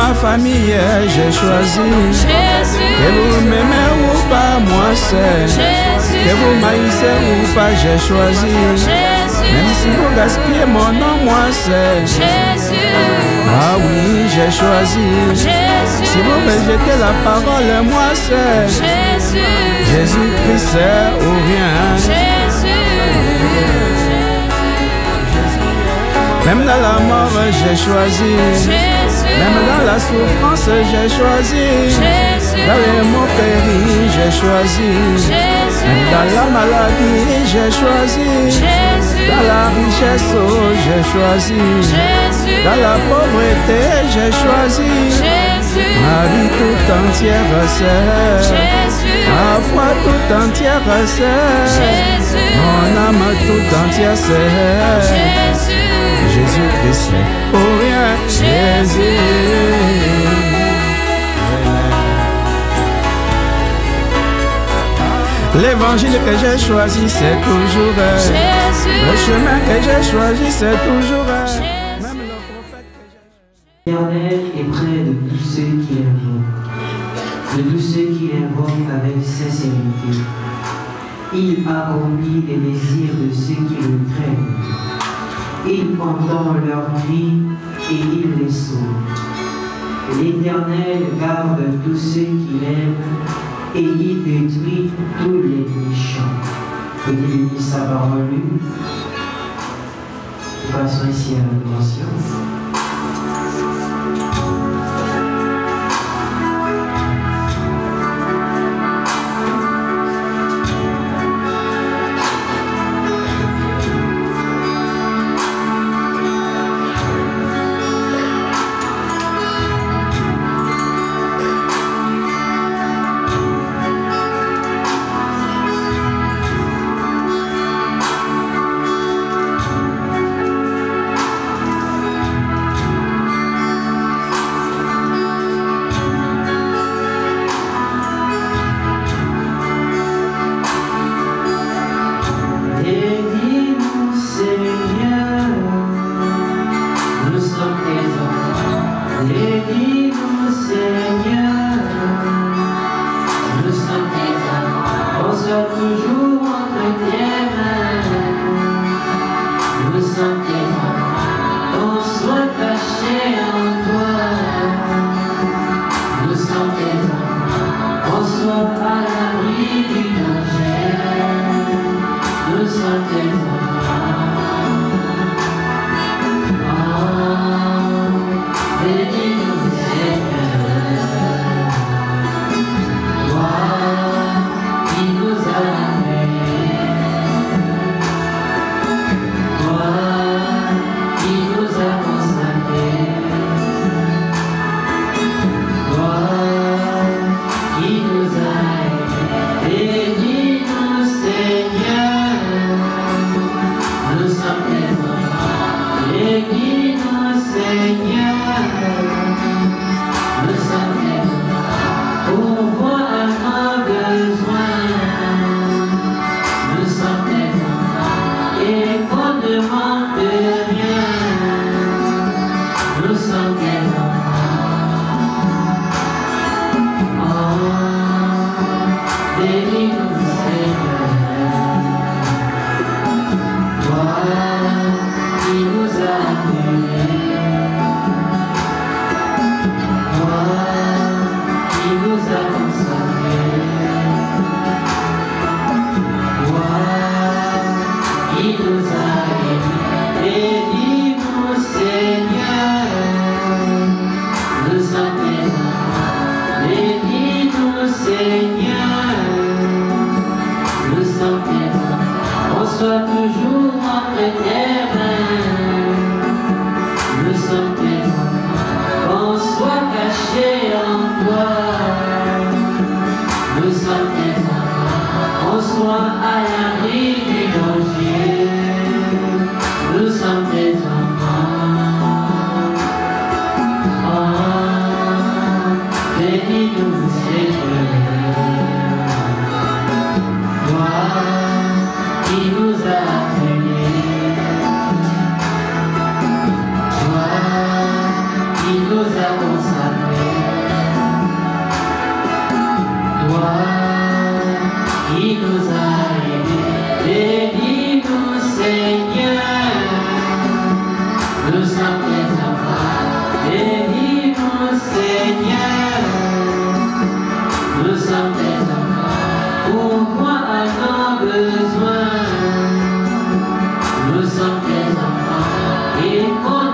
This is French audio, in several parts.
ma famille, j'ai choisi. Que vous m'aimez ou pas, moi c'est. Que vous m'haïssez ou pas, j'ai choisi. Même si vous gaspillez mon nom, moi c'est. Ah oui, j'ai choisi. Si vous rejetez la parole, moi c'est. Jésus-Christ c'est ou rien. Même dans la mort, j'ai choisi. Même dans la souffrance, j'ai choisi. Dans les mots péris, j'ai choisi. Même dans la maladie, j'ai choisi. Dans la richesse, j'ai choisi. Dans la pauvreté, j'ai choisi. Ma vie tout entière, c'est. Ma foi tout entière, c'est. Mon âme tout entière, c'est. Jésus-Christ, pour rien, Jésus. L'évangile que j'ai choisi, c'est toujours Jésus. Le chemin que j'ai choisi, c'est toujours même le prophète que j'ai choisi. L'Éternel est près de tous ceux qui l'invoquent, de tous ceux qui l'invoquent avec sincérité. Il accomplit les désirs de ceux qui le craignent. Il entend leurs cris et il les sauve. L'Éternel garde tous ceux qui l'aiment et il détruit tous les méchants. Peut-il bénir sa parole? Nous passons ici à l'adoration.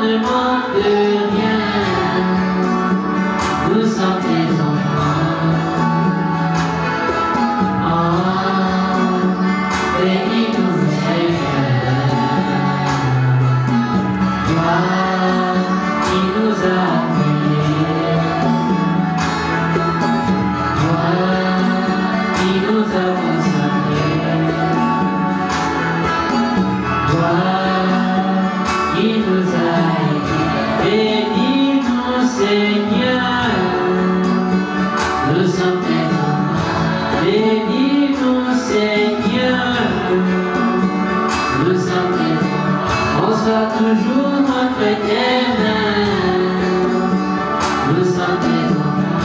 ne manque de rien. Nous sommes tes enfants. Bénis-nous, Seigneur. Toi qui nous as appelés. Toi qui nous as consacrés. Toi qui nous as aidés. Bénis-nous, Seigneur. Nous sommes tes enfants. Bénis-nous, Seigneur. Nous sommes tes enfants. On soit toujours entre tes mains. Nous sommes tes enfants.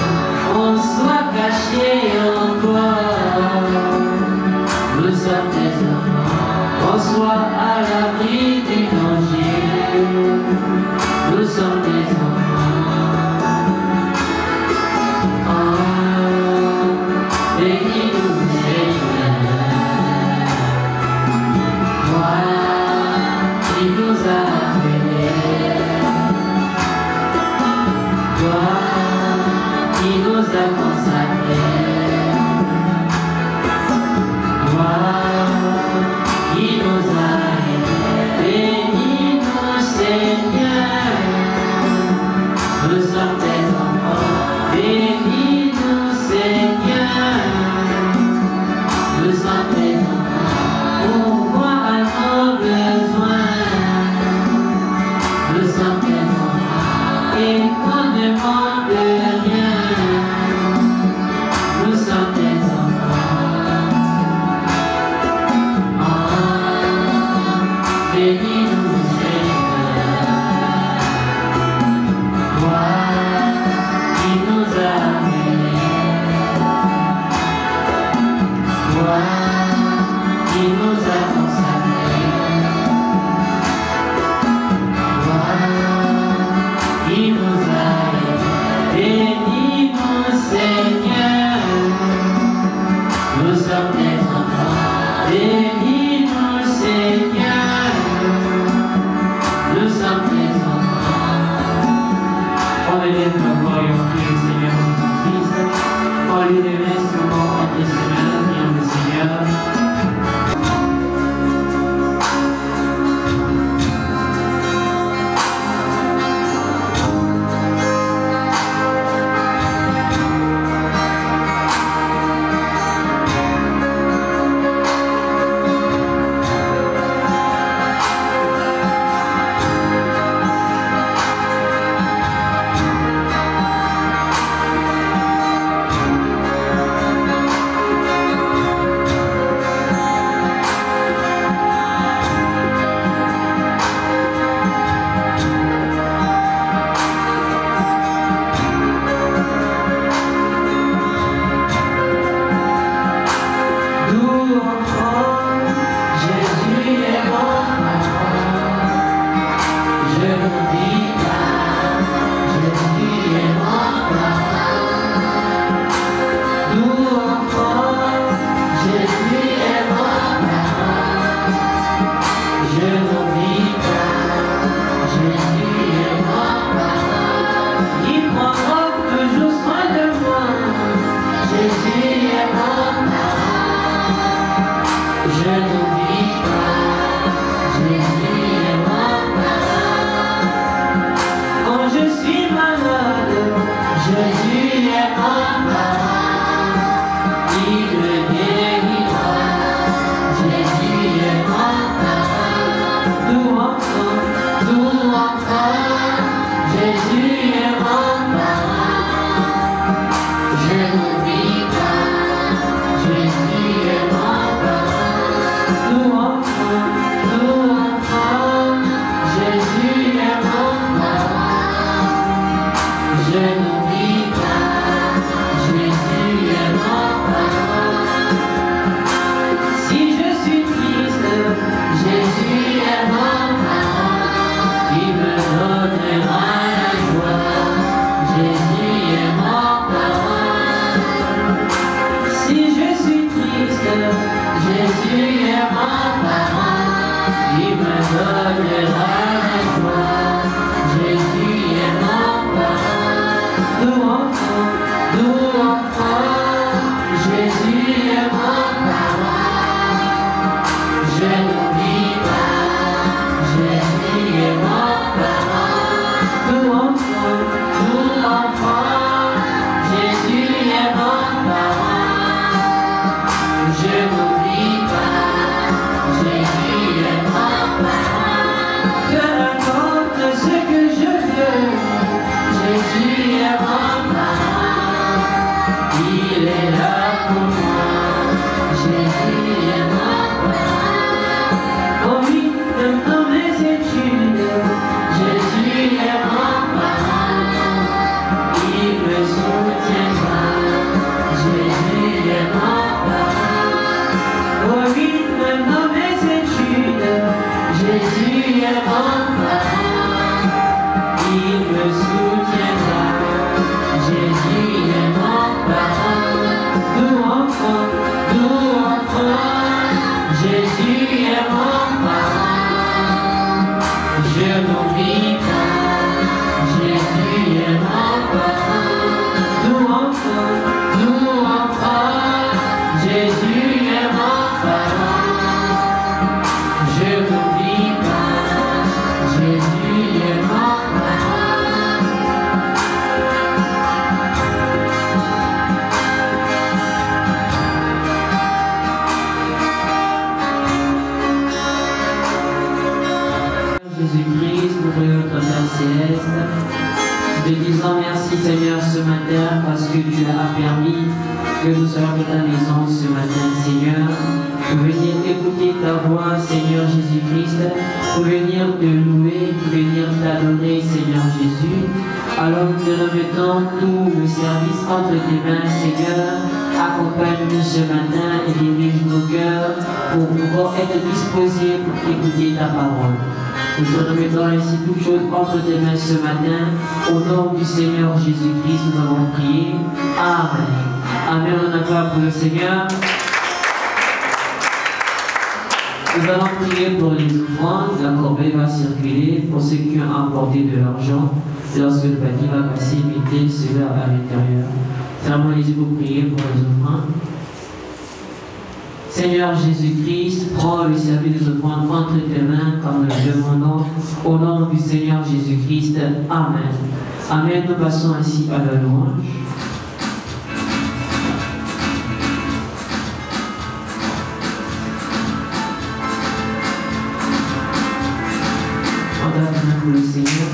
On soit cachés en toi. Nous sommes tes enfants. On soit à l'abri du danger. Nous sommes tes enfants. Bénis-nous, Seigneur. Toi qui nous as appelés. Toi qui nous as consacrés. Toi qui nous as aidés. Bénis-nous, Seigneur. pour notre Père Céleste, te disant merci Seigneur ce matin parce que tu as permis que nous soyons dans ta maison ce matin Seigneur, pour venir écouter ta voix Seigneur Jésus-Christ, pour venir te louer, pour venir t'adorer Seigneur Jésus. Alors nous te remettons tout le service entre tes mains Seigneur, accompagne-nous ce matin et dirige nos cœurs pour pouvoir être disposés pour écouter ta parole. Nous te remettons ainsi toutes choses entre tes mains ce matin. Au nom du Seigneur Jésus-Christ, nous avons prié. Amen. Amen. On acclame pour le Seigneur. Nous allons prier pour les offrandes. La corbeille va circuler pour ceux qui ont apporté de l'argent. Lorsque le panier va passer, mettez cela à l'intérieur. Fermons les yeux pour prier pour les offrandes. Seigneur Jésus-Christ, prends le service des offrandes entre tes mains comme nous le demandons au nom du Seigneur Jésus-Christ. Amen. Amen. Nous passons ainsi à la louange. On donne la main pour le Seigneur.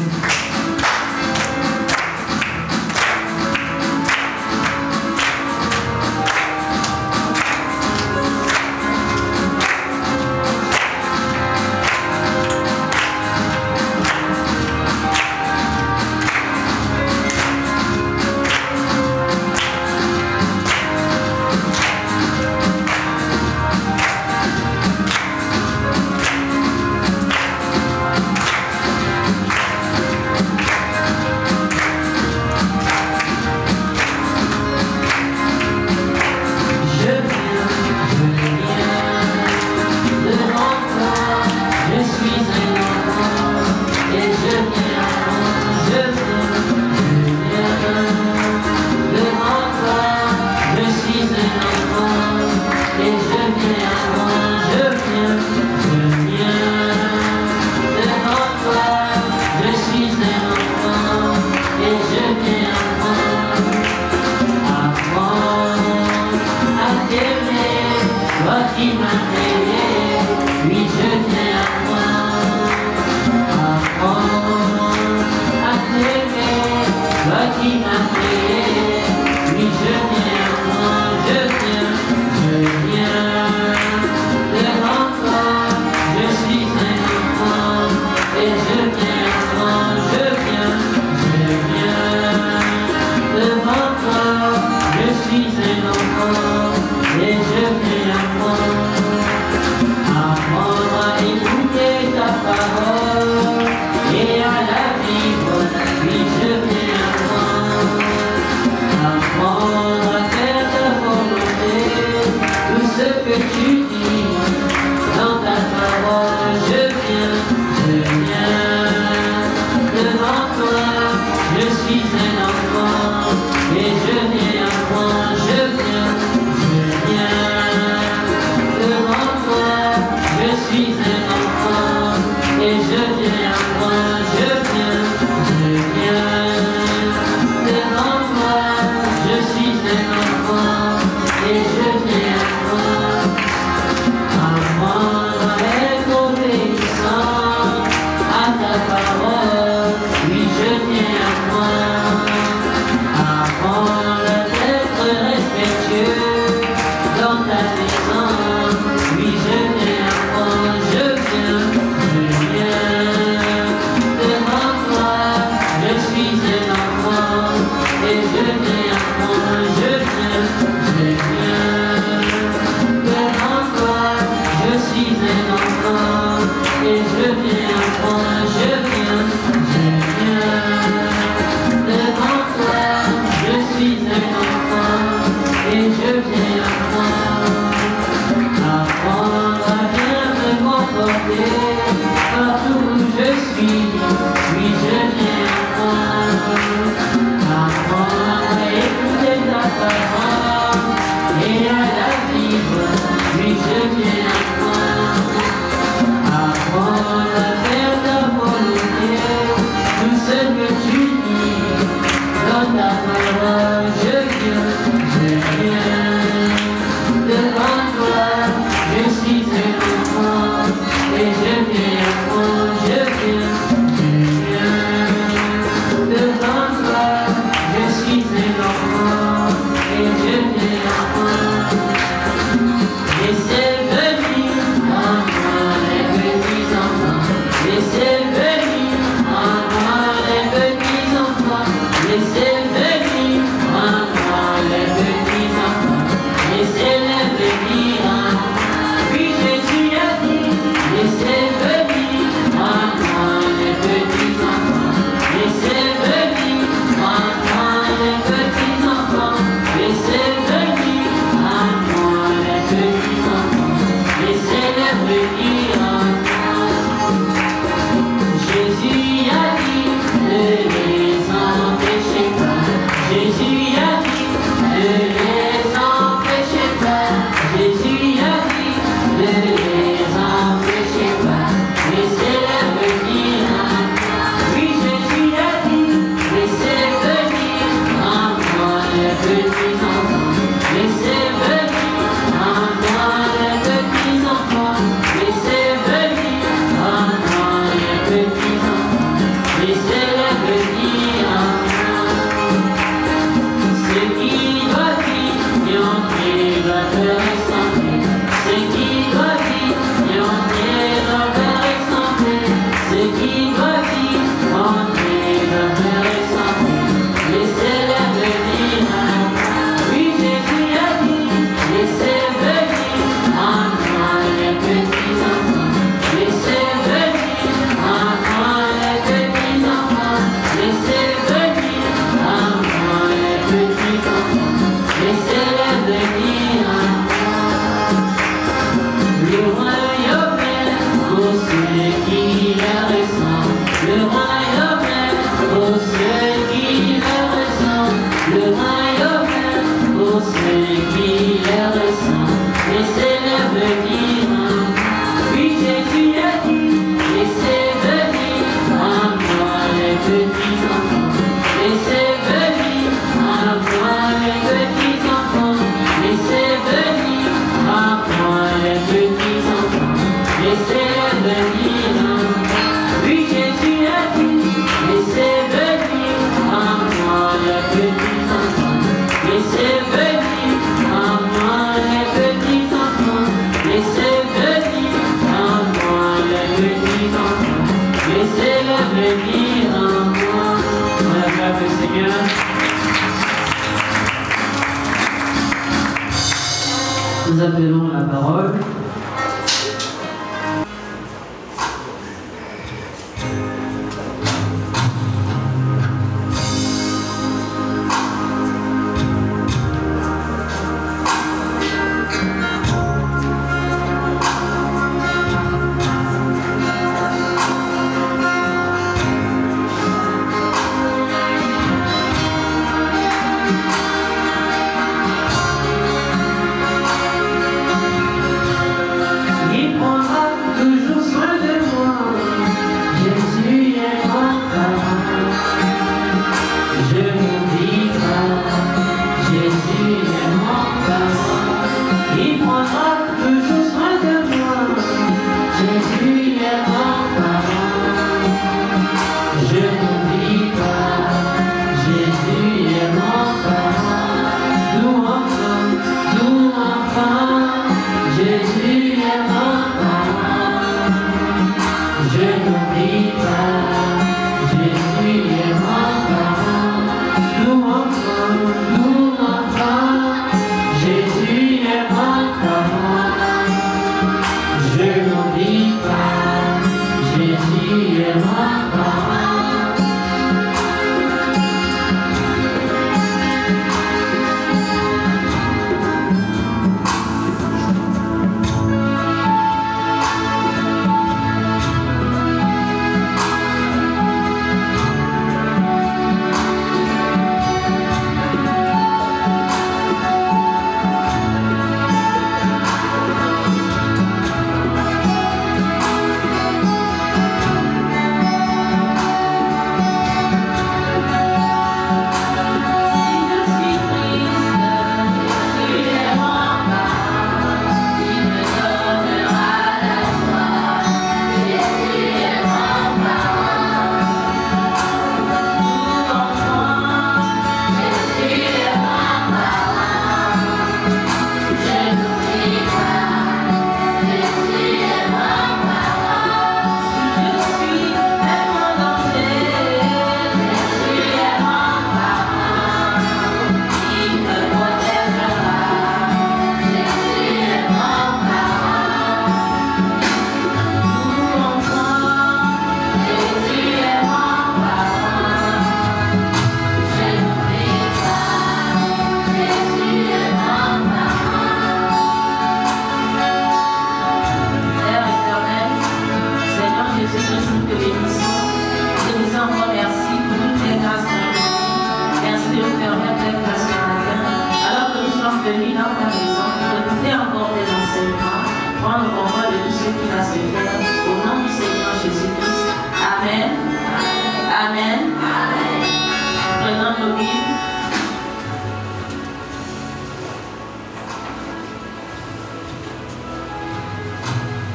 appelons la parole.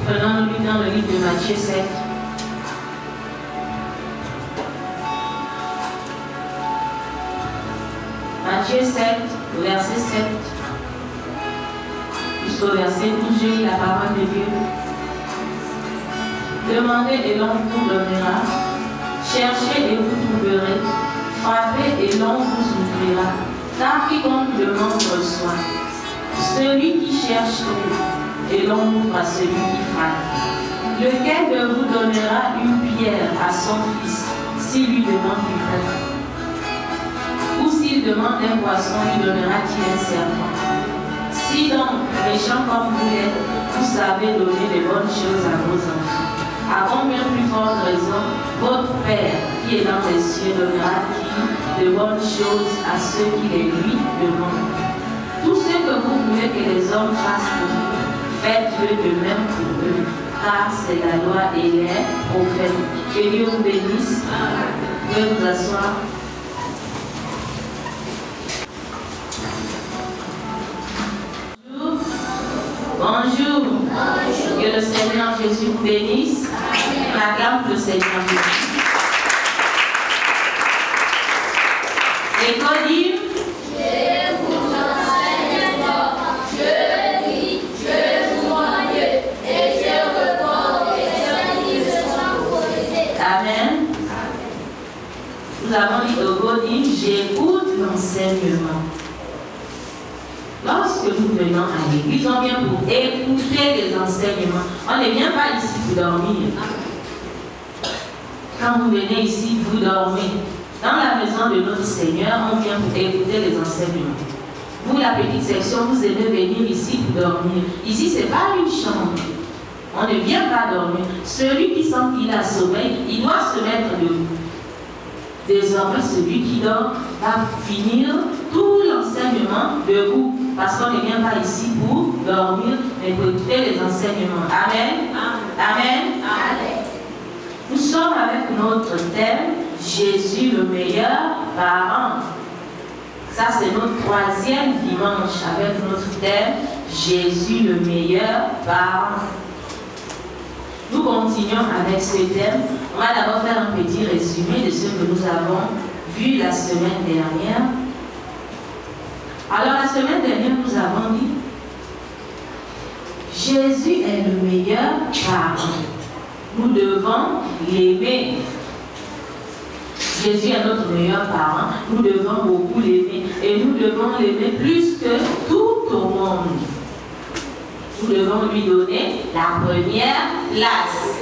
Prenons-nous dans le livre de Matthieu 7. Matthieu 7, verset 7 jusqu'au verset 12, j'ai la parole de Dieu. Demandez et l'on vous donnera. Cherchez et vous trouverez. Frappez et l'on vous ouvrira. Car quiconque demande reçoit. Celui qui cherche trouve, et l'on ouvre à celui qui frappe. Lequel de vous donnera une pierre à son fils s'il lui demande du pain? Ou s'il demande un poisson, lui donnera-t-il un serpent? Si donc, méchant comme vous l'êtes, vous savez donner de bonnes choses à vos enfants, à combien plus forte raison, votre Père qui est dans les cieux donnera-t-il de bonnes choses à ceux qui les lui demandent? Tout ce que vous voulez que les hommes fassent pour vous, faites-le de même pour eux, car c'est la loi et les prophètes. Que Dieu vous bénisse. Vous pouvez vous asseoir. Bonjour. Bonjour. Que le Seigneur Jésus vous bénisse. Acclame le Seigneur Jésus. Et qu'on dit, je vous enseigne encore, je lis, je vous rends Dieu, et je réponds aux questions qui me sont posées. Amen. Nous avons dit au Godim, j'écoute l'enseignement. lorsque nous venons à l'église, on vient pour écouter les enseignements. On ne vient pas ici pour dormir. Quand vous venez ici, vous dormez. Dans la maison de notre Seigneur, on vient pour écouter les enseignements. Vous, la petite section, vous aimez venir ici pour dormir. Ici, ce n'est pas une chambre. On ne vient pas dormir. Celui qui sent qu'il a sommeil, il doit se mettre debout. Désormais, celui qui dort va finir tout l'enseignement debout. Parce qu'on ne vient pas ici pour dormir, mais pour écouter les enseignements. Amen. Amen. Amen. Nous sommes avec notre thème, Jésus le meilleur parent. Ça, c'est notre 3e dimanche avec notre thème, Jésus le meilleur parent. Nous continuons avec ce thème. On va d'abord faire un petit résumé de ce que nous avons vu la semaine dernière. Alors, la semaine dernière, nous avons dit Jésus est le meilleur parent. Nous devons l'aimer. Jésus est notre meilleur parent. Nous devons beaucoup l'aimer. Et nous devons l'aimer plus que tout au monde. Nous devons lui donner la première place.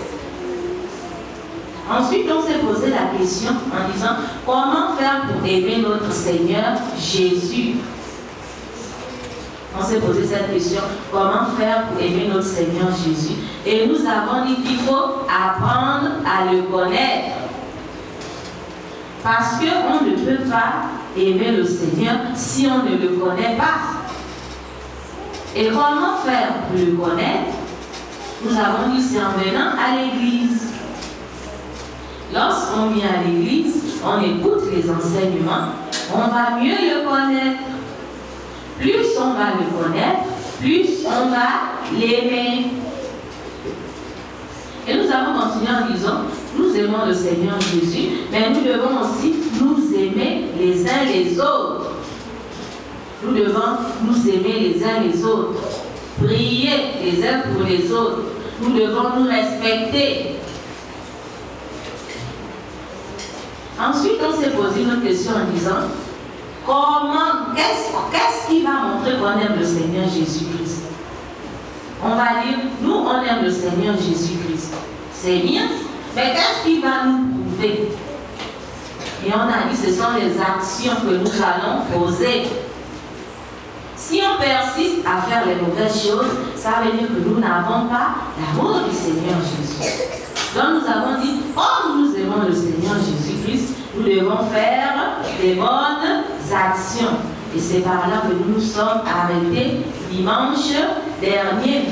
Ensuite, on s'est posé la question en disant comment faire pour aimer notre Seigneur Jésus. On s'est posé cette question, comment faire pour aimer notre Seigneur Jésus? Et nous avons dit qu'il faut apprendre à le connaître. Parce qu'on ne peut pas aimer le Seigneur si on ne le connaît pas. Et comment faire pour le connaître? Nous avons dit c'est en venant à l'église. Lorsqu'on vient à l'église, on écoute les enseignements, on va mieux le connaître. Plus on va le connaître, plus on va l'aimer. Et nous avons continué en disant, nous aimons le Seigneur Jésus, mais nous devons aussi nous aimer les uns les autres. Nous devons nous aimer les uns les autres, prier les uns pour les autres. Nous devons nous respecter. Ensuite, on s'est posé une question en disant, qu'est-ce qui va montrer qu'on aime le Seigneur Jésus-Christ? On va dire, nous, on aime le Seigneur Jésus-Christ. C'est bien, mais qu'est-ce qui va nous prouver? Et on a dit, ce sont les actions que nous allons poser. Si on persiste à faire les mauvaises choses, ça veut dire que nous n'avons pas l'amour du Seigneur Jésus. Donc nous avons dit, comme nous aimons le Seigneur Jésus-Christ, nous devons faire des bonnes actions. Et c'est par là que nous nous sommes arrêtés dimanche dernier.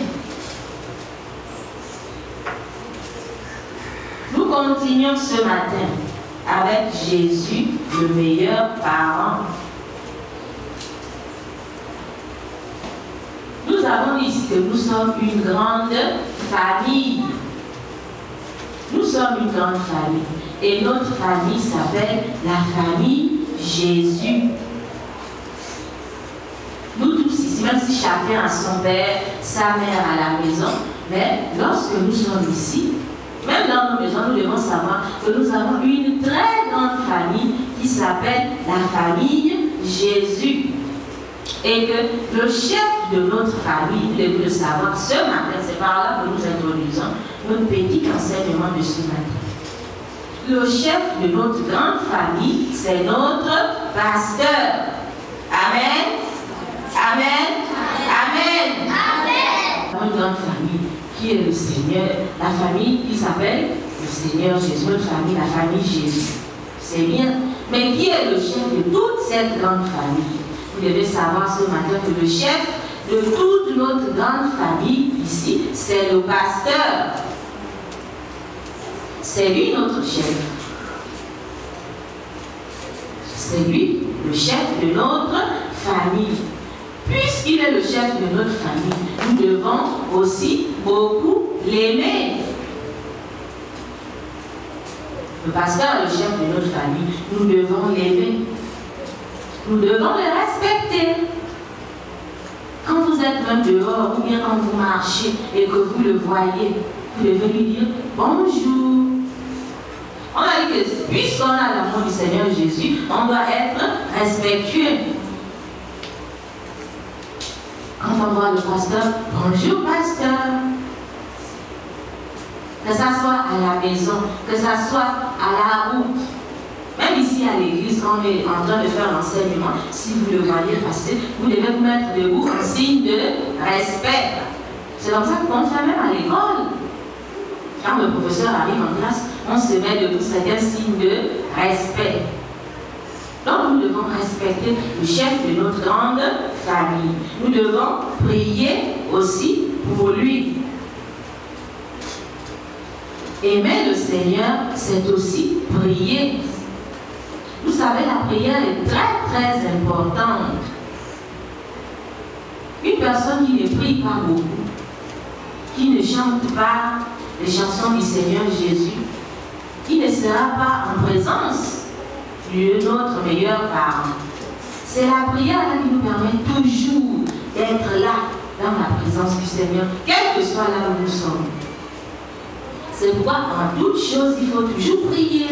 Nous continuons ce matin avec Jésus, le meilleur parent. Nous avons dit ici que nous sommes une grande famille. Nous sommes une grande famille. Et notre famille s'appelle la famille Jésus. Nous tous ici, même si chacun a son père, sa mère à la maison, mais lorsque nous sommes ici, même dans nos maisons, nous devons savoir que nous avons une très grande famille qui s'appelle la famille Jésus. Et que le chef de notre famille, vous devez le savoir, ce matin, c'est par là que nous introduisons notre petit enseignement de ce matin. Le chef de notre grande famille, c'est notre pasteur. Amen. Amen. Amen. Amen. Une grande famille qui est le Seigneur, la famille qui s'appelle le Seigneur Jésus, notre famille, la famille Jésus. C'est bien. Mais qui est le chef de toute cette grande famille? Vous devez savoir ce matin que le chef de toute notre grande famille ici, c'est le pasteur. C'est lui notre chef. C'est lui le chef de notre famille. Puisqu'il est le chef de notre famille, nous devons aussi beaucoup l'aimer. Le pasteur est le chef de notre famille, nous devons l'aimer. Nous devons le respecter. Quand vous êtes même dehors ou bien quand vous marchez et que vous le voyez, vous devez lui dire bonjour. On a dit que puisqu'on a l'amour du Seigneur Jésus, on doit être respectueux. vas voir le pasteur, bonjour pasteur. Que ça soit à la maison, que ça soit à la route. Même ici à l'église, quand on est en train de faire l'enseignement, si vous le voyez passer, vous devez vous mettre debout en signe de respect. C'est comme ça qu'on fait même à l'école. Quand le professeur arrive en classe, on se met debout, c'est un signe de respect. Donc nous devons respecter le chef de notre grande famille. Nous devons prier aussi pour lui. Aimer le Seigneur, c'est aussi prier. Vous savez, la prière est très très importante. Une personne qui ne prie pas beaucoup, qui ne chante pas les chansons du Seigneur Jésus, qui ne sera pas en présence de notre meilleur parent. C'est la prière là qui nous permet toujours d'être là dans la présence du Seigneur, quel que soit là où nous sommes. C'est pourquoi en toute chose, il faut toujours prier.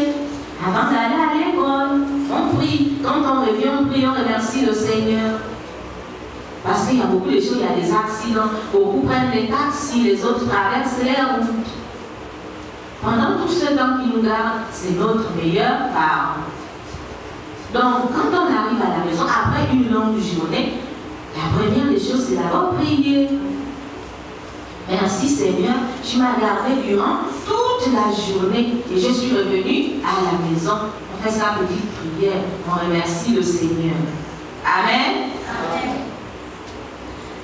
Avant d'aller à l'école, on prie. Quand on revient, on prie, on remercie le Seigneur. Parce qu'il y a beaucoup de choses, il y a des accidents. Beaucoup prennent les taxis, les autres traversent les routes. Pendant tout ce temps qui nous garde, c'est notre meilleur parent. Donc, quand on arrive à la maison, après une longue journée, la première des choses, c'est d'abord prier. Merci Seigneur, tu m'as gardé durant toute la journée et je suis revenue à la maison. On fait sa petite prière, on remercie le Seigneur. Amen. Amen.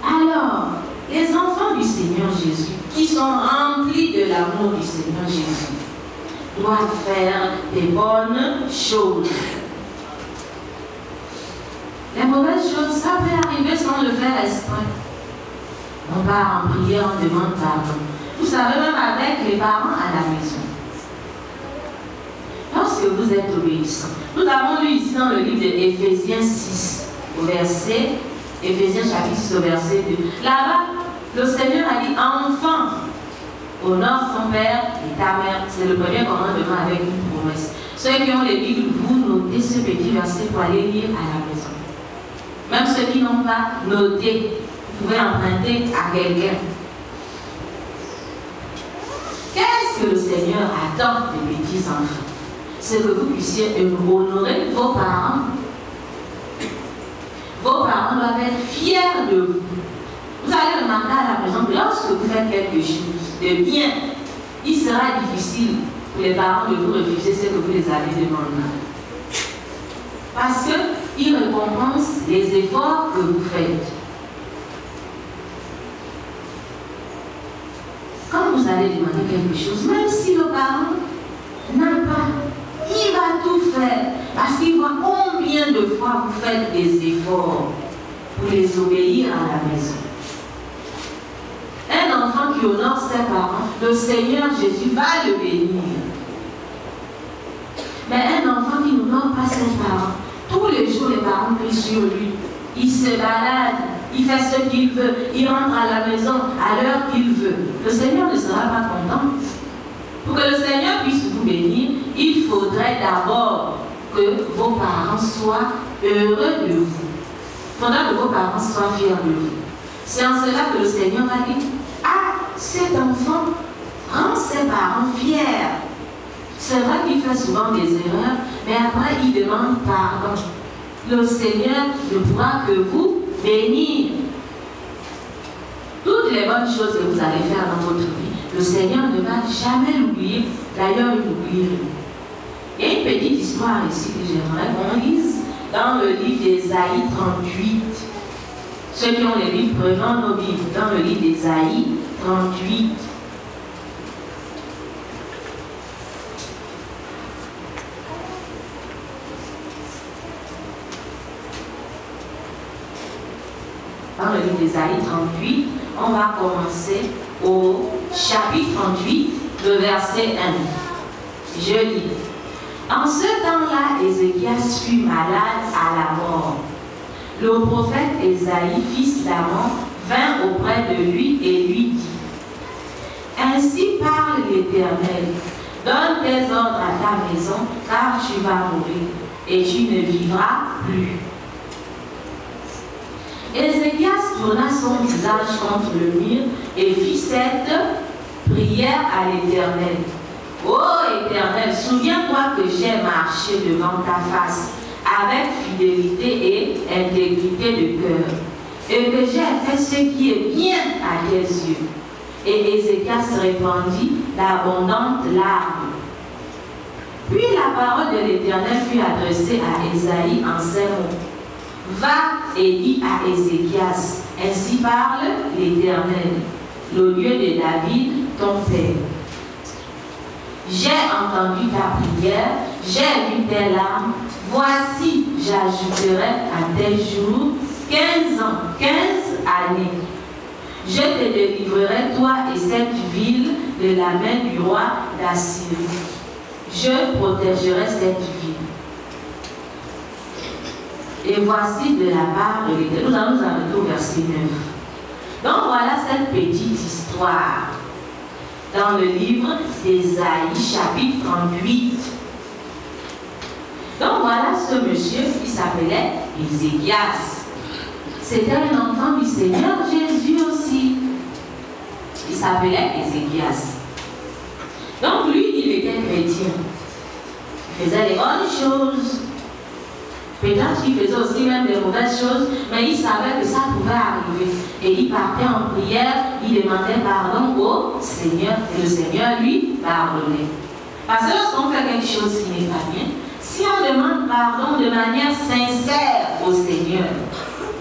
Alors, les enfants du Seigneur Jésus, qui sont remplis de l'amour du Seigneur Jésus, doivent faire des bonnes choses. Les mauvaises choses, ça peut arriver sans le faire exprès. On part en prière, on demande pardon. Vous savez, même avec les parents à la maison. Lorsque vous êtes obéissants. Nous avons lu ici dans le livre d'Éphésiens 6, au verset, Éphésiens chapitre 6, au verset 2. Là-bas, le Seigneur a dit, enfant, honore ton père et ta mère. C'est le premier commandement avec une promesse. Ceux qui ont les Bibles, vous notez ce petit verset pour aller lire à la maison. Même ceux qui n'ont pas noté, vous pouvez emprunter à quelqu'un. Qu'est-ce que le Seigneur attend des petits enfants? C'est que vous puissiez honorer vos parents. Vos parents doivent être fiers de vous. Vous allez remarquer à la maison que lorsque vous faites quelque chose de bien, il sera difficile pour les parents de vous refuser ce que vous les avez demandé. Parce qu'ils récompensent les efforts que vous faites. Quand vous allez demander quelque chose, même si le parent n'a pas, il va tout faire parce qu'il voit combien de fois vous faites des efforts pour les obéir à la maison. Un enfant qui honore ses parents, le Seigneur Jésus va le bénir. Mais un enfant qui n'honore pas ses parents, tous les jours les parents crient sur lui, il se balade, il fait ce qu'il veut, il rentre à la maison à l'heure qu'il veut. Le Seigneur ne sera pas content. Pour que le Seigneur puisse vous bénir, il faudrait d'abord que vos parents soient heureux de vous. Il faudra que vos parents soient fiers de vous. C'est en cela que le Seigneur a dit, ah, cet enfant rend ses parents fiers. C'est vrai qu'il fait souvent des erreurs, mais après il demande pardon. Le Seigneur ne pourra que vous bénir. Toutes les bonnes choses que vous allez faire dans votre vie, le Seigneur ne va jamais l'oublier. D'ailleurs, il l'oublie. Il y a une petite histoire ici que j'aimerais qu'on lise dans le livre d'Ésaïe 38. Ceux qui ont les Bibles, prenons nos Bibles dans le livre d'Ésaïe 38. Dans le livre d'Ésaïe 38, on va commencer au chapitre 38, le verset 1. Je lis. En ce temps-là, Ézéchias fut malade à la mort. Le prophète Ésaïe, fils d'Amon, vint auprès de lui et lui dit, ainsi parle l'Éternel, donne tes ordres à ta maison, car tu vas mourir, et tu ne vivras plus. Ézéchias tourna son visage contre le mur et fit cette prière à l'Éternel. Ô Éternel, souviens-toi que j'ai marché devant ta face avec fidélité et intégrité de cœur, et que j'ai fait ce qui est bien à tes yeux. Et Ézéchias répandit d'abondantes larmes. Puis la parole de l'Éternel fut adressée à Ésaïe en ces mots. Va et dis à Ézéchias, ainsi parle l'Éternel, le lieu de David, ton père. J'ai entendu ta prière, j'ai vu tes larmes, voici, j'ajouterai à tes jours 15 ans, 15 années. Je te délivrerai, toi et cette ville, de la main du roi d'Assyrie. Je protégerai cette ville. Et voici de la part de l'Éternel. Nous allons nous arrêter au verset 9. Donc voilà cette petite histoire dans le livre d'Ésaïe, chapitre 38. Donc voilà ce monsieur qui s'appelait Ézéchias. C'était un enfant du Seigneur Jésus aussi. Il s'appelait Ézéchias. Donc lui, il était chrétien. Il faisait les bonnes choses. Peut-être qu'il faisait aussi même des mauvaises choses, mais il savait que ça pouvait arriver. Et il partait en prière, il demandait pardon au Seigneur, et le Seigneur lui pardonnait. Parce que lorsqu'on fait quelque chose qui n'est pas bien, si on demande pardon de manière sincère au Seigneur,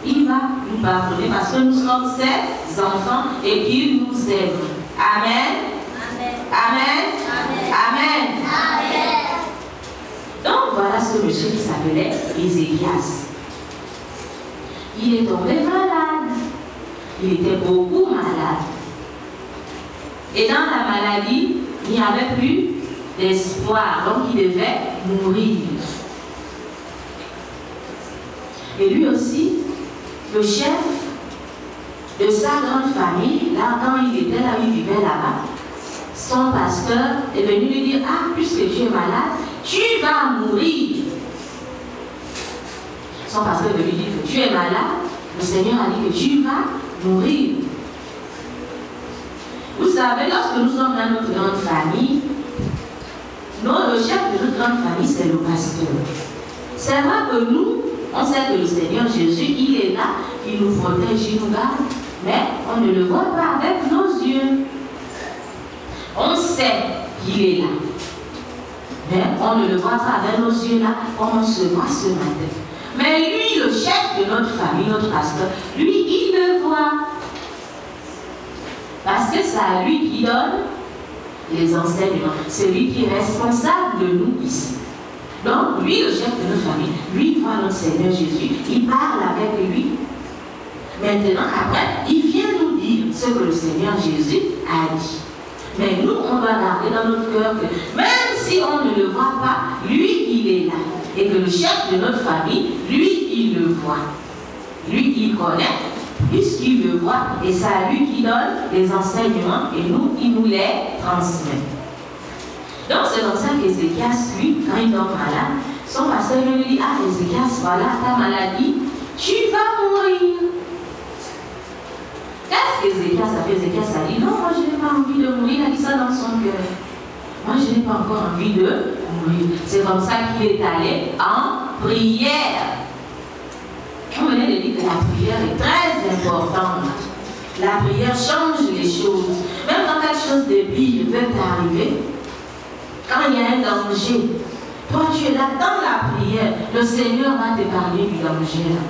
il va nous pardonner parce que nous sommes ses enfants et qu'il nous aime. Amen. Amen. Amen. Amen. Amen. Donc voilà ce monsieur qui s'appelait Ézéchias. Il est tombé malade. Il était beaucoup malade. Et dans la maladie, il n'y avait plus d'espoir. Donc il devait mourir. Et lui aussi, le chef de sa grande famille, là quand il était là, il vivait là-bas, son pasteur est venu lui dire, ah, puisque tu es malade, tu vas mourir. Son pasteur est venu dire que tu es malade, le Seigneur a dit que tu vas mourir. Vous savez, lorsque nous sommes dans notre grande famille, le chef de notre grande famille, c'est le pasteur. C'est vrai que nous, on sait que le Seigneur Jésus, il est là, il nous protège, il nous garde, mais on ne le voit pas avec nos yeux. On sait qu'il est là, mais on ne le voit pas avec nos yeux là, comme on se voit ce matin. Mais lui, le chef de notre famille, notre pasteur, lui, il le voit. Parce que c'est à lui qui donne les enseignements. C'est lui qui est responsable de nous ici. Donc, lui, le chef de notre famille, lui, voit notre Seigneur Jésus, il parle avec lui. Maintenant, après, il vient nous dire ce que le Seigneur Jésus a dit. Mais nous, on doit garder dans notre cœur que même si on ne le voit pas, lui, il est là. Et que le chef de notre famille, lui, il le voit. Lui, il connaît, puisqu'il le voit. Et c'est à lui qui donne les enseignements et nous, il nous les transmet. Donc, c'est comme ça qu'Ézéchias, lui, quand il tombe malade, son pasteur lui dit, ah, Ézéchias, voilà ta maladie, tu vas mourir. Qu'est-ce qu'Ézéchias a fait? Ézéchias a dit, non, moi je n'ai pas envie de mourir, il a dit ça dans son cœur. Moi je n'ai pas encore envie de mourir. C'est comme ça qu'il est allé en prière. On venait de dire que la prière est très importante. La prière change les choses. Même quand quelque chose de pire veut t'arriver, quand il y a un danger, toi tu es là dans la prière, le Seigneur va te parler du danger là.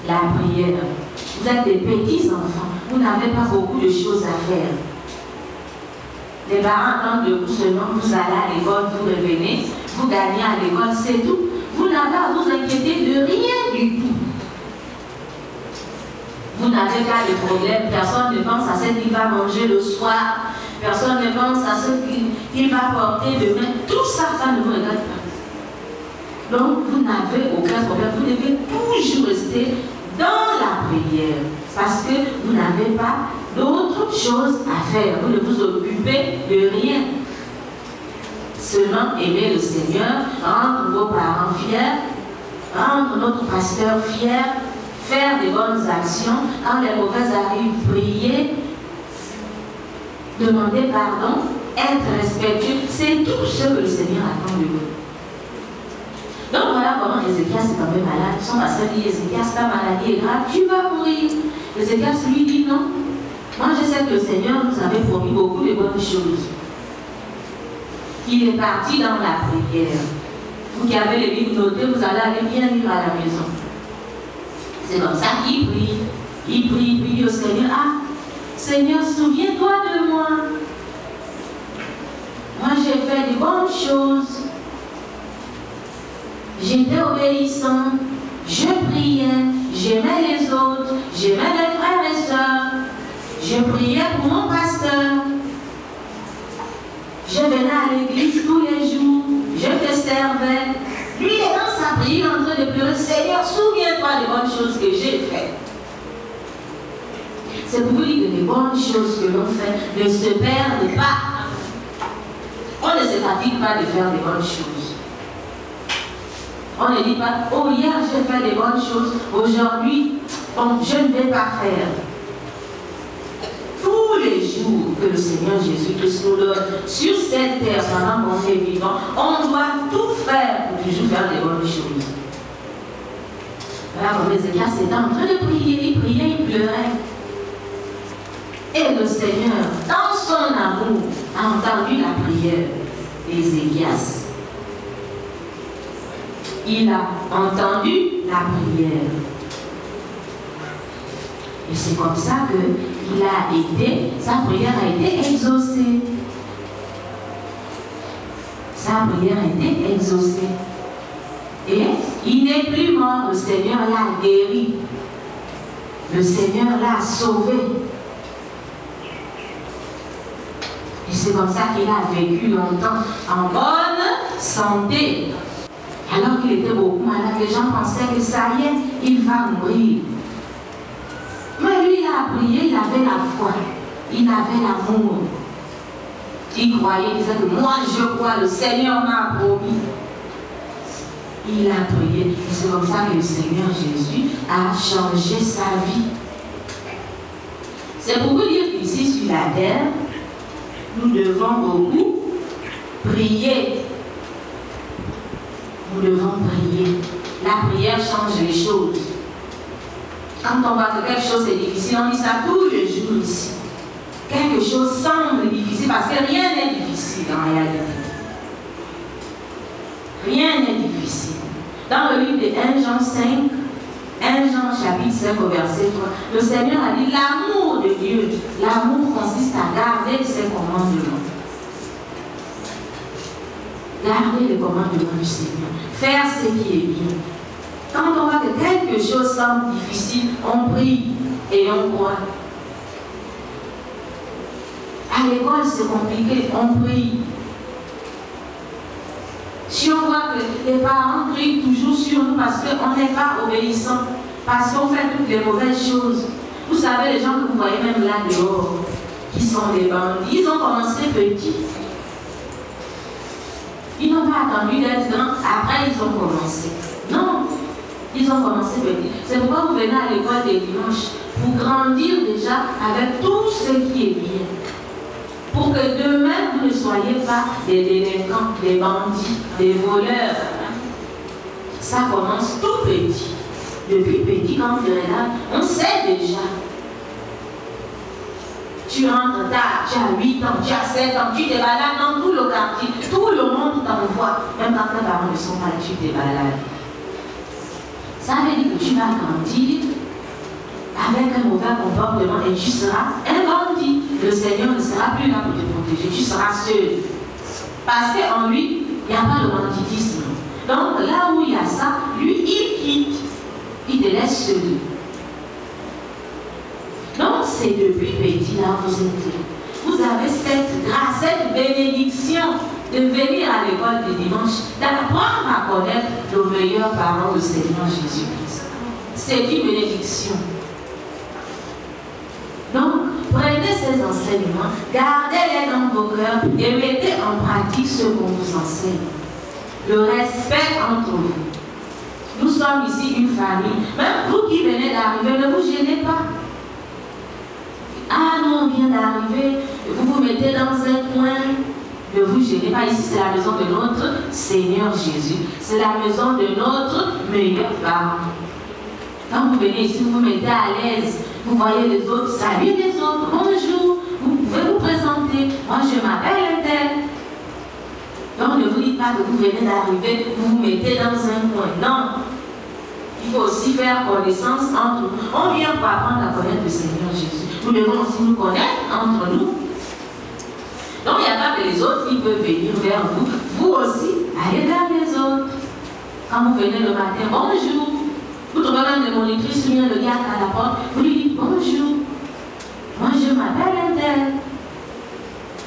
La prière. Vous êtes des petits enfants, vous n'avez pas beaucoup de choses à faire. Les parents attendent de vous seulement, vous allez à l'école, vous revenez, vous gagnez à l'école, c'est tout. Vous n'avez à vous inquiéter de rien du tout. Vous n'avez pas de problème, personne ne pense à ce qu'il va manger le soir, personne ne pense à ce qu'il va porter demain. Tout ça, ça ne vous regarde pas. Donc, vous n'avez aucun problème, vous devez toujours rester dans la prière, parce que vous n'avez pas d'autre chose à faire. Vous ne vous occupez de rien. Seulement aimer le Seigneur, rendre vos parents fiers, rendre notre pasteur fier, faire des bonnes actions, quand les mauvaises arrivent, prier, demander pardon, être respectueux, c'est tout ce que le Seigneur attend de nous. Donc voilà comment Ézéchias est tombé malade. Son pasteur dit, Ézéchias, ta maladie est grave, tu vas mourir. Ézéchias lui dit non. Moi je sais que le Seigneur nous avait promis beaucoup de bonnes choses. Il est parti dans la prière. Vous qui avez les livres notés, vous allez aller bien lire à la maison. C'est comme ça qu'il prie. Il prie au Seigneur. Ah, Seigneur, souviens-toi de moi. Moi j'ai fait de bonnes choses. J'étais obéissant, je priais, j'aimais les autres, j'aimais les frères et sœurs, je priais pour mon pasteur, je venais à l'église tous les jours, je te servais. Lui, il est dans sa prière en train de pleurer, Seigneur, souviens-toi des bonnes choses que j'ai faites. C'est pour vous dire que les bonnes choses que l'on fait ne se perdent pas. On ne se fatigue pas de faire des bonnes choses. On ne dit pas, oh hier j'ai fait des bonnes choses, aujourd'hui je ne vais pas faire. Tous les jours que le Seigneur Jésus-Christ nous donne sur cette terre pendant qu'on est vivant, on doit tout faire pour toujours faire des bonnes choses. Voilà comme Ézéchias était en train de prier, il priait, il pleurait. Et le Seigneur, dans son amour, a entendu la prière d'Ézéchias. Il a entendu la prière. Et c'est comme ça que sa prière a été exaucée. Sa prière a été exaucée. Et il n'est plus mort. Le Seigneur l'a guéri. Le Seigneur l'a sauvé. Et c'est comme ça qu'il a vécu longtemps en bonne santé. Alors qu'il était beaucoup malade, les gens pensaient que ça y est, il va mourir. Mais lui, il a prié, il avait la foi, il avait l'amour. Il croyait, il disait que moi je crois, le Seigneur m'a promis. Il a prié, et c'est comme ça que le Seigneur Jésus a changé sa vie. C'est pour vous dire qu'ici sur la terre, nous devons beaucoup prier. Nous devons prier. La prière change les choses. Quand on voit que quelque chose est difficile, on dit ça tous les jours ici. Quelque chose semble difficile parce que rien n'est difficile en réalité. Rien n'est difficile. Dans le livre de 1 Jean 5, 1 Jean chapitre 5 au verset 3, le Seigneur a dit l'amour de Dieu. L'amour consiste à garder ses commandements. Garder les commandements du Seigneur. Faire ce qui est bien. Quand on voit que quelque chose semble difficile, on prie et on croit. À l'école, c'est compliqué, on prie. Si on voit que les parents crient toujours sur nous parce qu'on n'est pas obéissant, parce qu'on fait toutes les mauvaises choses. Vous savez, les gens que vous voyez même là dehors, qui sont des bandits, ils ont commencé petits. Ils n'ont pas attendu d'être grands, après ils ont commencé. Non, ils ont commencé petit. C'est pourquoi vous venez à l'école des dimanches, pour grandir déjà avec tout ce qui est bien. Pour que demain, vous ne soyez pas des délinquants, des bandits, des voleurs. Ça commence tout petit. Depuis petit, quand tu es là, on sait déjà. Tu rentres tard, tu as 8 ans, tu as 7 ans, tu te balades dans tout le quartier, tout le monde t'envoie. Même quand tes parents ne sont pas là, tu te balades. Ça veut dire que tu vas grandir avec un mauvais comportement et tu seras un bandit. Le Seigneur ne sera plus là pour te protéger, tu seras seul. Parce qu'en lui, il n'y a pas de banditisme. Donc là où il y a ça, lui, il quitte. Il te laisse seul. Donc c'est depuis petit là vous êtes. Vous avez cette grâce, cette bénédiction de venir à l'école du dimanche, d'apprendre à connaître nos meilleurs parents, le Seigneur Jésus-Christ. C'est une bénédiction. Donc, prenez ces enseignements, gardez-les dans vos cœurs et mettez en pratique ce qu'on vous enseigne. Le respect entre vous. Nous sommes ici une famille. Même vous qui venez d'arriver, ne vous gênez pas. Ah, nous on vient d'arriver, vous vous mettez dans un coin. Ne vous gênez pas, ici c'est la maison de notre Seigneur Jésus. C'est la maison de notre meilleur parent. Quand vous venez ici, vous vous mettez à l'aise. Vous voyez les autres, saluez les autres, bonjour. Vous pouvez vous présenter. Moi je m'appelle tel. Donc ne vous dites pas que vous venez d'arriver, vous vous mettez dans un coin. Non. Il faut aussi faire connaissance entre nous. On vient pour apprendre à connaître le Seigneur Jésus. Nous devons aussi nous connaître entre nous. Donc il n'y a pas que les autres qui peuvent venir vers vous. Vous aussi, allez vers les autres. Quand vous venez le matin, bonjour. Vous trouvez même des monitrices ou bien le garde à la porte. Vous lui dites bonjour. Moi je m'appelle un tel.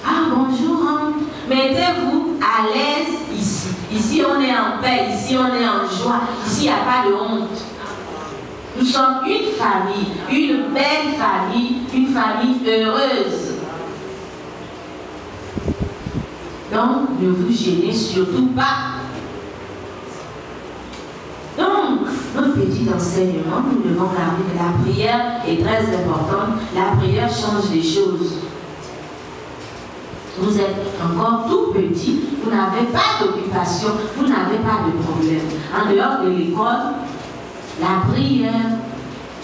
Ah bonjour, rentre. Mettez-vous à l'aise ici. Ici on est en paix, ici on est en joie. Ici il n'y a pas de honte. Nous sommes une famille, une belle famille, une famille heureuse. Donc, ne vous gênez surtout pas. Donc, notre petit enseignement, nous devons garder que la prière est très importante. La prière change les choses. Vous êtes encore tout petit, vous n'avez pas d'occupation, vous n'avez pas de problème. En dehors de l'école, la prière,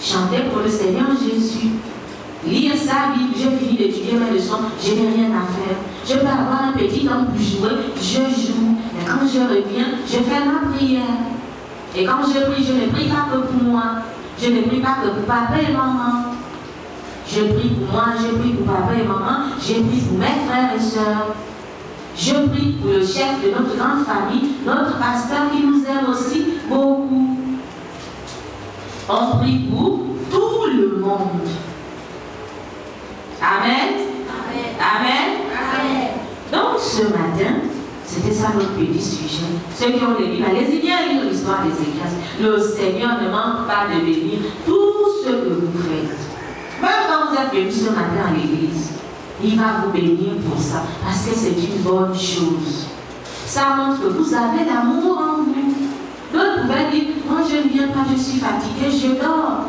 chanter pour le Seigneur Jésus, lire sa Bible, j'ai fini d'étudier mes leçons, je n'ai rien à faire. Je peux avoir un petit temps pour jouer, je joue. Mais quand je reviens, je fais ma prière. Et quand je prie, je ne prie pas que pour moi. Je ne prie pas que pour papa et maman. Je prie pour moi, je prie pour papa et maman, je prie pour mes frères et sœurs. Je prie pour le chef de notre grande famille, notre pasteur qui nous aime aussi beaucoup. On prie pour tout le monde. Amen. Amen. Amen. Donc ce matin, c'était ça notre petit sujet. Ceux qui ont les Bibles, allez-y bien lire l'histoire des Éclats. Le Seigneur ne manque pas de bénir tout ce que vous faites. Même quand vous êtes venus ce matin à l'église, il va vous bénir pour ça, parce que c'est une bonne chose. Ça montre que vous avez l'amour en vous. D'autres pouvaient dire, moi je ne viens pas, je suis fatigué, je dors.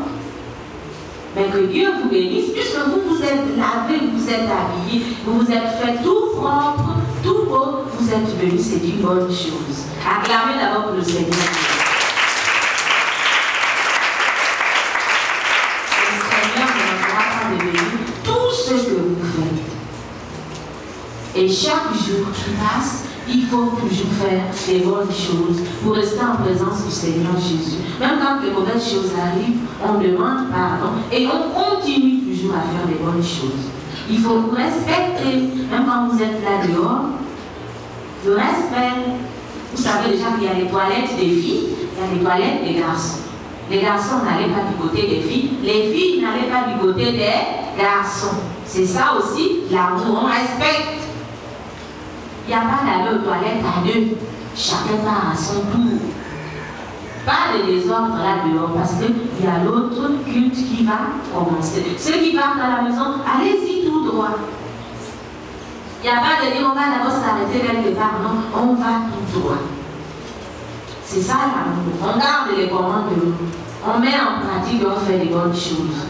Mais que Dieu vous bénisse, puisque vous vous êtes lavé, vous vous êtes habillé, vous vous êtes fait tout propre, tout beau, vous êtes venus, c'est une bonne chose. Acclamez d'abord pour le Seigneur. Le Seigneur ne manquera pas de bénir tout ce que vous faites. Et chaque jour qui passe, il faut toujours faire des bonnes choses pour rester en présence du Seigneur Jésus. Même quand les mauvaises choses arrivent, on demande pardon et on continue toujours à faire des bonnes choses. Il faut vous respecter, même quand vous êtes là dehors. Le respect. Vous savez déjà qu'il y a les toilettes des filles, il y a les toilettes des garçons. Les garçons n'allaient pas du côté des filles, les filles n'allaient pas du côté des garçons. C'est ça aussi l'amour, on respecte. Il n'y a pas d'aller aux toilettes à deux. Chacun part à son tour. Pas de désordre là dehors parce qu'il y a l'autre culte qui va commencer. Ceux qui partent à la maison, allez-y tout droit. Il n'y a pas de dire on va d'abord s'arrêter quelque part. Non, on va tout droit. C'est ça l'amour. On garde les commandes de nous. On met en pratique et on fait des bonnes choses.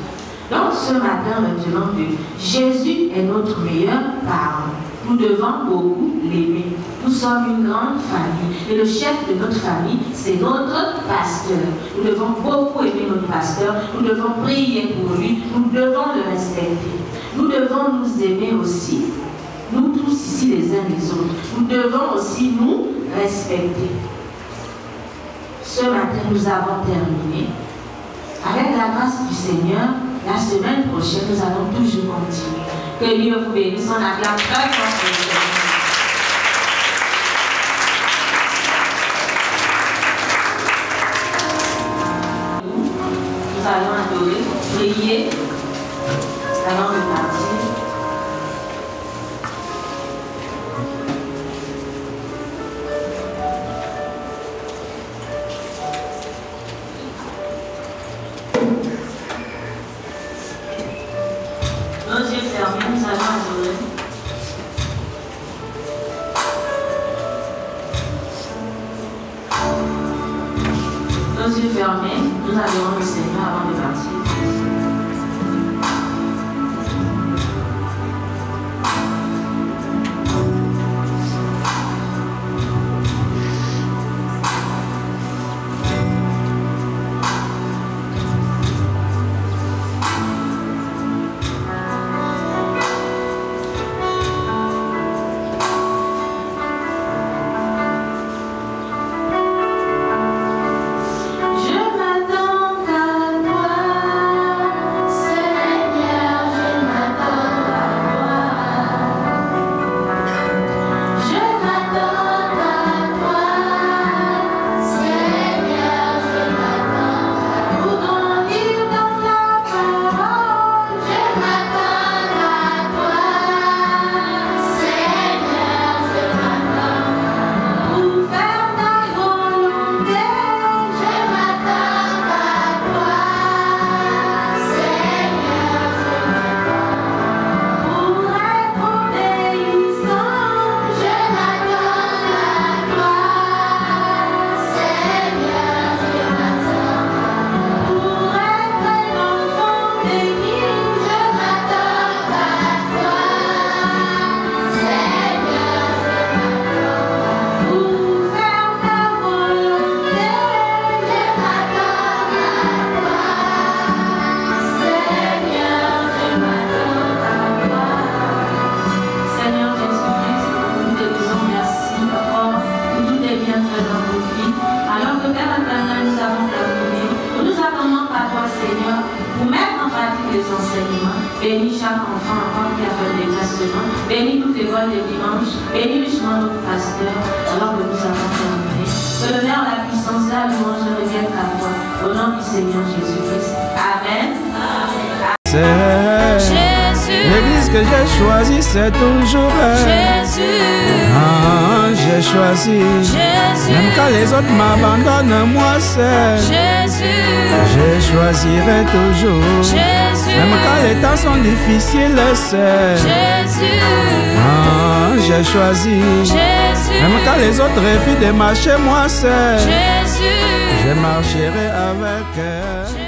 Donc ce matin, maintenant que Jésus est notre meilleur parent, nous devons beaucoup l'aimer. Nous sommes une grande famille. Et le chef de notre famille, c'est notre pasteur. Nous devons beaucoup aimer notre pasteur. Nous devons prier pour lui. Nous devons le respecter. Nous devons nous aimer aussi. Nous tous ici les uns les autres. Nous devons aussi nous respecter. Ce matin, nous avons terminé. Avec la grâce du Seigneur, la semaine prochaine, nous allons toujours continuer. Que Dieu vous bénisse. On acclame très fort le Seigneur. Nous allons adorer, prier avant de partir. Nos yeux fermés, nous allons adorer. nos yeux fermés, nous adorons le Seigneur avant de partir. Bénis chaque enfant encore qui a fait le déplacement. Bénis toute l'école de dimanche. Bénis richement notre pasteur alors que nous avons terminé. Que l'honneur, la puissance, la louange reviennent à toi. Au nom du Seigneur Jésus-Christ. Amen. L'église que j'ai choisie, c'est toujours Jésus. J'ai choisi. Jésus. Même quand les autres m'abandonnent, moi c'est Jésus. Je choisirai toujours. Jésus. Même quand les temps sont difficiles, c'est Jésus. J'ai choisi. Jésus. Même quand les autres refusent de marcher, moi c'est Jésus. Je marcherai avec elle.